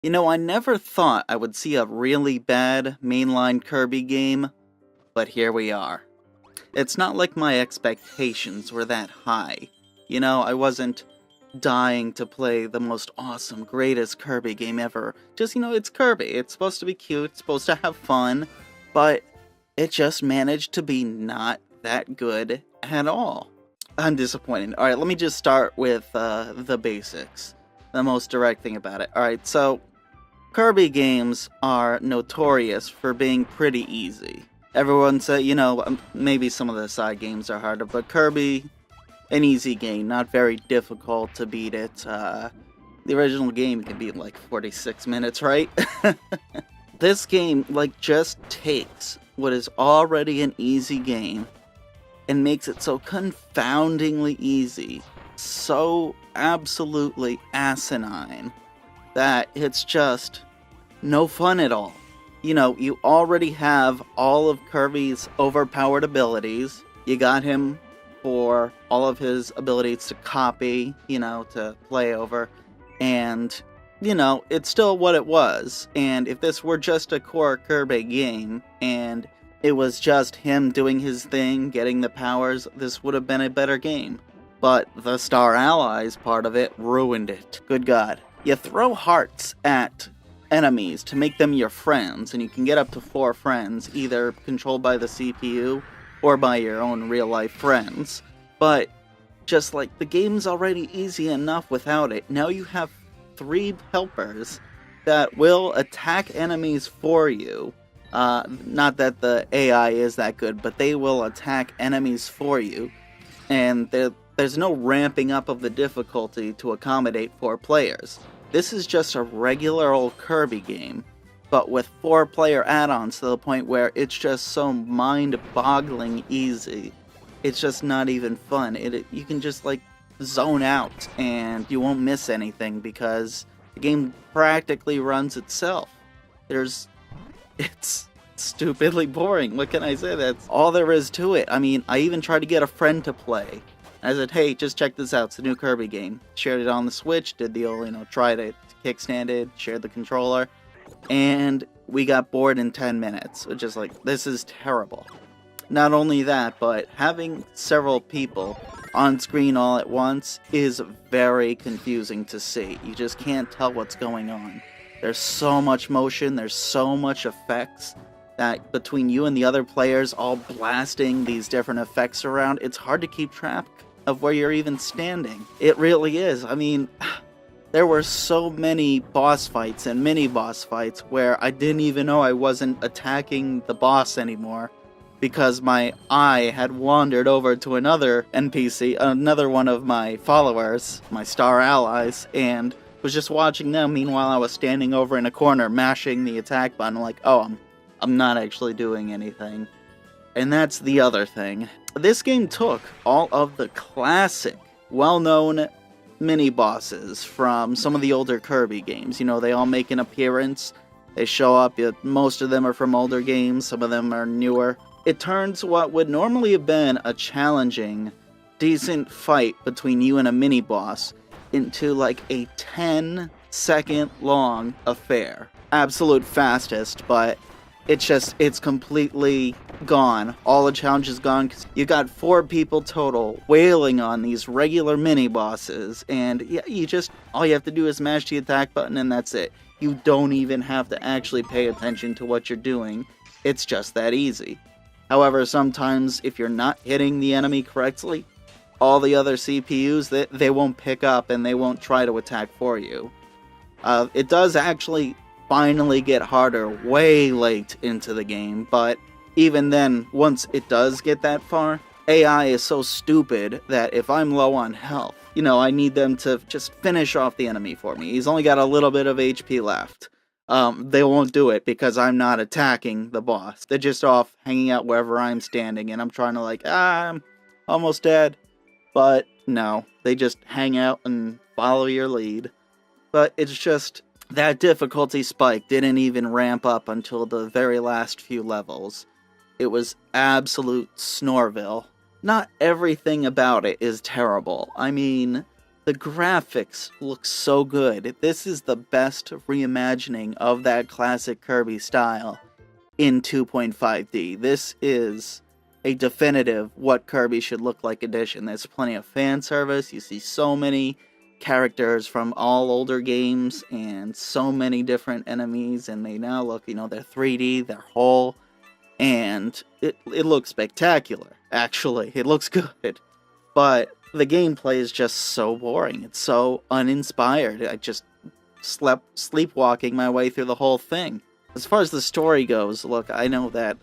You know, I never thought I would see a really bad mainline Kirby game, but here we are. It's not like my expectations were that high. You know, I wasn't dying to play the most awesome, greatest Kirby game ever. Just, it's Kirby. It's supposed to be cute, it's supposed to have fun, but it just managed to be not that good at all. I'm disappointed. Alright, let me just start with the basics. The most direct thing about it. Alright, so Kirby games are notorious for being pretty easy. Everyone said, maybe some of the side games are harder, but Kirby, an easy game, not very difficult to beat it. The original game can be like 46 minutes, right? This game, just takes what is already an easy game and makes it so confoundingly easy, so absolutely asinine, that it's just no fun at all. You already have all of Kirby's overpowered abilities. You got him for all of his abilities to copy, to play over. And, it's still what it was. And if this were just a core Kirby game, and it was just him doing his thing, getting the powers, this would have been a better game. But the Star Allies part of it ruined it. Good God. You throw hearts at enemies to make them your friends, and you can get up to 4 friends, either controlled by the CPU or by your own real-life friends. But just the game's already easy enough without it. Now you have 3 helpers that will attack enemies for you. Not that the AI is that good, but they will attack enemies for you. And there's no ramping up of the difficulty to accommodate 4 players. This is just a regular old Kirby game, but with 4-player add-ons to the point where it's just so mind-boggling easy. It's just not even fun. You can just zone out and you won't miss anything because the game practically runs itself. It's stupidly boring. What can I say? That's all there is to it. I mean, I even tried to get a friend to play. I said, hey, just check this out, it's a new Kirby game. Shared it on the Switch, did the old, tried it, kickstanded, shared the controller, and we got bored in 10 minutes, which is this is terrible. Not only that, but having several people on screen all at once is very confusing to see. You just can't tell what's going on. There's so much motion, there's so much effects, that between you and the other players all blasting these different effects around, it's hard to keep track of where you're even standing. It really is. I mean, there were so many boss fights and mini-boss fights where I didn't even know I wasn't attacking the boss anymore because my eye had wandered over to another NPC, another one of my followers, my Star Allies, and was just watching them. Meanwhile, I was standing over in a corner mashing the attack button I'm not actually doing anything. And that's the other thing. This game took all of the classic, well-known mini-bosses from some of the older Kirby games. They all make an appearance. They show up. Most of them are from older games. Some of them are newer. It turns what would normally have been a challenging, decent fight between you and a mini-boss into a 10-second long affair. Absolute fastest, but it's completely gone. All the challenge is gone because you got 4 people total wailing on these regular mini-bosses, and yeah, all you have to do is mash the attack button and that's it. You don't even have to actually pay attention to what you're doing. It's just that easy. However, sometimes if you're not hitting the enemy correctly, all the other CPUs, they won't pick up and they won't try to attack for you. It does actually finally get harder way late into the game, but even then, once it does get that far, AI is so stupid that if I'm low on health, I need them to just finish off the enemy for me. He's only got a little bit of HP left. They won't do it because I'm not attacking the boss. They're just off hanging out wherever I'm standing, and I'm trying to I'm almost dead. But no, they just hang out and follow your lead. But it's just, that difficulty spike didn't even ramp up until the very last few levels. It was absolute Snorville. Not everything about it is terrible. I mean, The graphics look so good. This is the best reimagining of that classic Kirby style in 2.5D. This is a definitive what Kirby should look like edition. There's plenty of fan service. You see so many characters from all older games and so many different enemies, and they now look, they're 3D, they're whole, and it looks spectacular, actually. It looks good. But the gameplay is just so boring. It's so uninspired. I just sleepwalking my way through the whole thing. As far as the story goes, look, I know that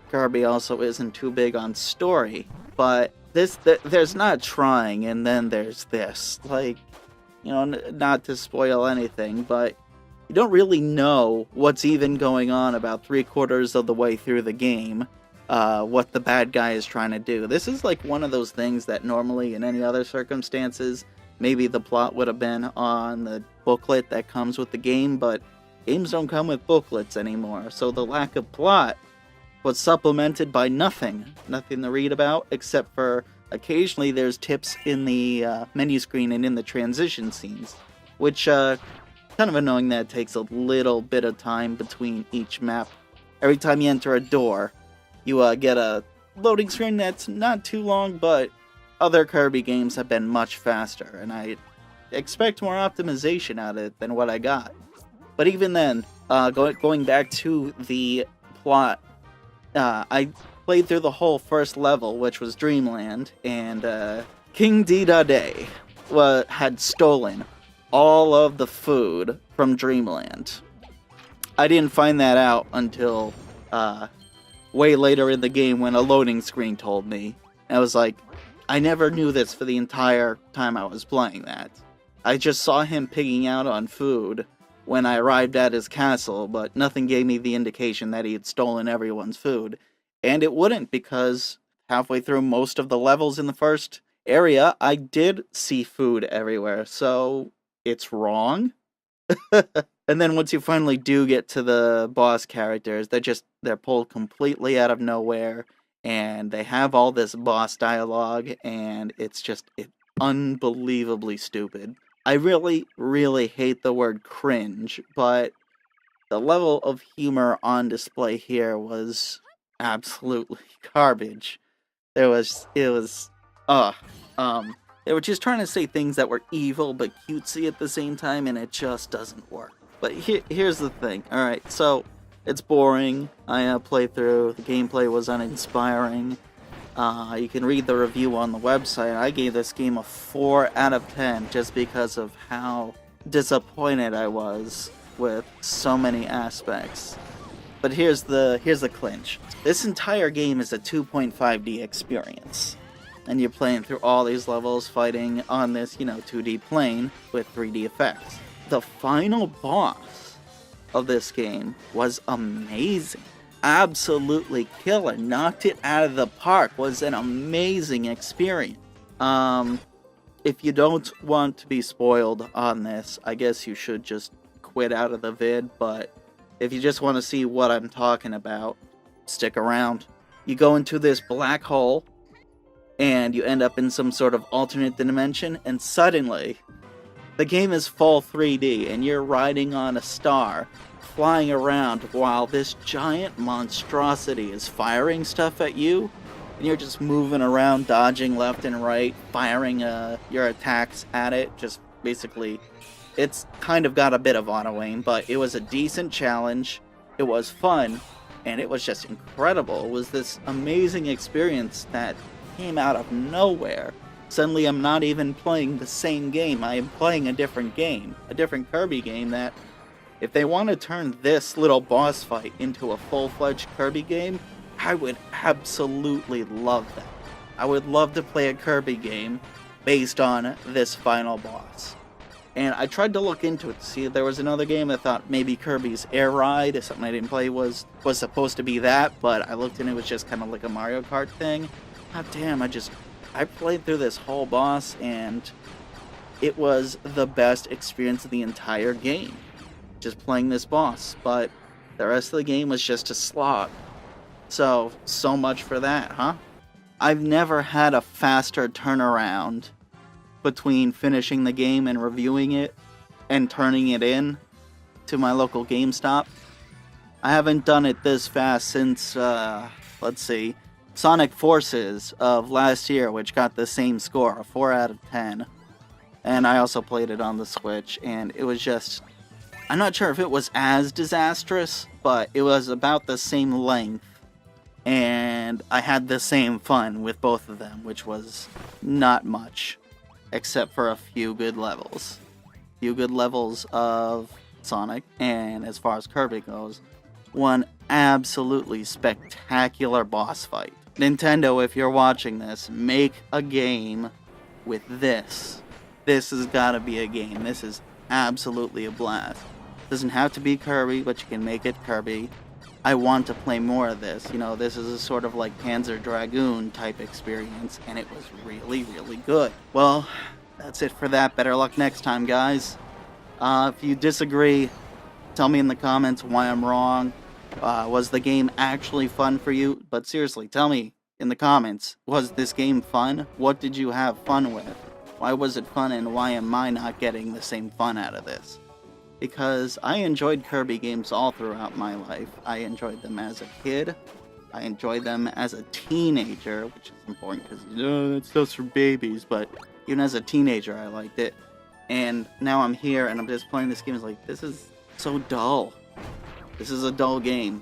Kirby also isn't too big on story, but there's not trying, and then there's this. Like, not to spoil anything, but you don't really know what's even going on about 3/4 of the way through the game, what the bad guy is trying to do. This is like one of those things that normally, in any other circumstances, maybe the plot would have been on the booklet that comes with the game, but games don't come with booklets anymore, so the lack of plot was supplemented by nothing to read about, except for occasionally there's tips in the menu screen and in the transition scenes, which kind of annoying that it takes a little bit of time between each map. Every time you enter a door, you get a loading screen that's not too long, but other Kirby games have been much faster, and I expect more optimization out of it than what I got. But even then, going back to the plot, I played through the whole first level, which was Dreamland, and King Dedede had stolen all of the food from Dreamland. I didn't find that out until way later in the game when a loading screen told me. And I was like, I never knew this for the entire time I was playing that. I just saw him pigging out on food when I arrived at his castle, but nothing gave me the indication that he had stolen everyone's food. And it wouldn't, because halfway through most of the levels in the first area, I did see food everywhere, so it's wrong. And then once you finally do get to the boss characters, they're pulled completely out of nowhere, and they have all this boss dialogue, and it's unbelievably stupid. I really, really hate the word cringe, but the level of humor on display here was absolutely garbage. They were just trying to say things that were evil but cutesy at the same time, and it just doesn't work. But here's the thing. Alright, so it's boring. I played through. The gameplay was uninspiring. You can read the review on the website. I gave this game a 4 out of 10 just because of how disappointed I was with so many aspects. But here's the clinch. This entire game is a 2.5D experience. And you're playing through all these levels, fighting on this, 2D plane with 3D effects. The final boss of this game was amazing. Absolutely killer. Knocked it out of the park. Was an amazing experience. If you don't want to be spoiled on this, I guess you should just quit out of the vid, but if you just want to see what I'm talking about, stick around. You go into this black hole, and you end up in some sort of alternate dimension, and suddenly, the game is full 3D, and you're riding on a star, flying around while this giant monstrosity is firing stuff at you, and you're just moving around, dodging left and right, firing your attacks at it. Just basically, it's kind of got a bit of auto-aim, but it was a decent challenge, it was fun, and it was just incredible. It was this amazing experience that came out of nowhere. Suddenly I'm not even playing the same game, I am playing a different game, a different Kirby game that, if they want to turn this little boss fight into a full-fledged Kirby game, I would absolutely love that. I would love to play a Kirby game based on this final boss. And I tried to look into it to see if there was another game. I thought maybe Kirby's Air Ride, if something I didn't play, was supposed to be that, but I looked and it was just kind of like a Mario Kart thing. God damn, I played through this whole boss, and it was the best experience of the entire game. Just playing this boss, but the rest of the game was just a slog. So much for that, huh? I've never had a faster turnaround between finishing the game and reviewing it and turning it in to my local GameStop. I haven't done it this fast since, let's see, Sonic Forces of last year, which got the same score, a 4 out of 10. And I also played it on the Switch, and it was just... I'm not sure if it was as disastrous, but it was about the same length. And I had the same fun with both of them, which was not much, except for a few good levels. Few good levels of Sonic, and as far as Kirby goes, one absolutely spectacular boss fight. Nintendo, if you're watching this, make a game with this. This has got to be a game. This is absolutely a blast. Doesn't have to be Kirby, but you can make it Kirby. I want to play more of this. You know, this is a sort of like Panzer Dragoon type experience, and it was really, really good. Well, that's it for that. Better luck next time, guys. If you disagree, tell me in the comments why I'm wrong. Was the game actually fun for you? But seriously, tell me in the comments, was this game fun? What did you have fun with? Why was it fun, and why am I not getting the same fun out of this? Because I enjoyed Kirby games all throughout my life. I enjoyed them as a kid. I enjoyed them as a teenager, which is important because, that stuff's for babies. But even as a teenager, I liked it. And now I'm here, and I'm just playing this game. It's like, this is so dull. This is a dull game.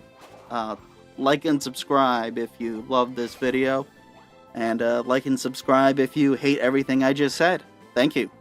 Like and subscribe if you love this video. And like and subscribe if you hate everything I just said. Thank you.